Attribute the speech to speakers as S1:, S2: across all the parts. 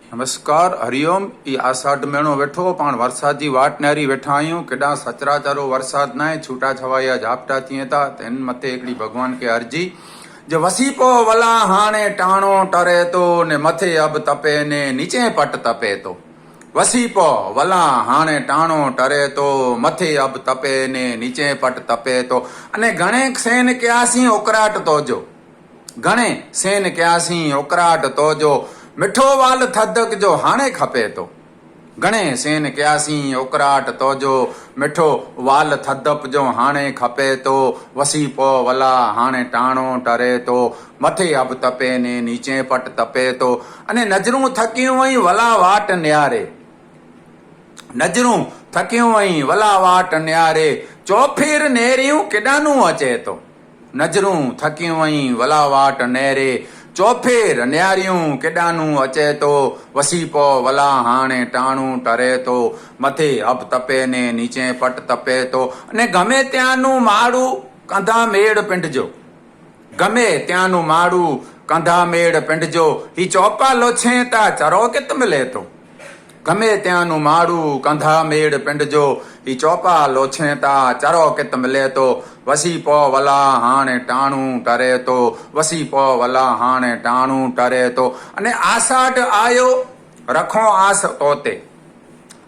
S1: नमस्कार हरिओम। ई आषाढ़ महीनो वेठो पण वरसाद जी वाट नारी वेठा आहियूं। केॾा सचराचरो वरसाद न आहे, छूटा छवाया झापटा थियनि था। हिन मथे हिकिड़ी भॻवान खे अर्जी जो वसीपो वला हाणे टाणो टरे थो ने मथे अब तपे ने नीचे पट तपे थो। वसीपो वला हाणे टाणो टरे थो मथे अब तपे ने नीचे पट तपे थो। अने घणे सेन कयासीं उकराट तो जो, घणे सेन कयासीं उकराट तो जो मिठो वाल थदक जो हाणे खपे थो। घणे सेन कयासीं उकराट तो जो मिठो वाल थदप जो हाणे खपे थो। वसीपो वला हाणे टाणो टरे थो मथे अब तपे ने नीचे पट तपे थो। अने नजरूं थकियूं वई वला वाट न्यारे, नजरूं थकियूं वई वला वाट न्यारे चौफीर नेरियूं केॾानूं अचे थो। नजरूं थकियूं वई वला वाट नेरे चौफेर न्यारियूं केॾानूं अचे थो। वसीपो वला हाणे टाणू टरे थो मथे अब तपे ने नीचे पट तपे थो। अने गमे त्यानूं माड़ू कंधा मेड़ पिंड जो, गमे त्यानूं माड़ू कंधा मेड़ पिंड जो ही चौपा लोछे ता चरो कित मिले थो। गमे त्यानूं माड़ू कंधा मेड़ पिंड जो ही चौपा लोछे ता चरो कित मिले थो। वसीपो वला हाणे टाणू टरे थो, वसीपो वला हाणे टाणू टरे थो। अने आषाढ़ आयो रखो आस तोते,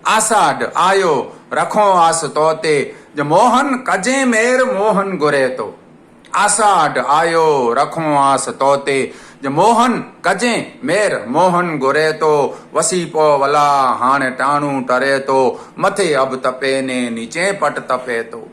S1: आषाढ़ आयो रखो आस तोते जो मोहन कजे मेर मोहन घुरे थो। आषाढ़ आयो रखो आस तोते जो मोहन कजे मेर मोहन घुरे थो। वसीपो वला हाणे टाणू टरे थो मथे अब तपे ने नीचे पट तपे थो।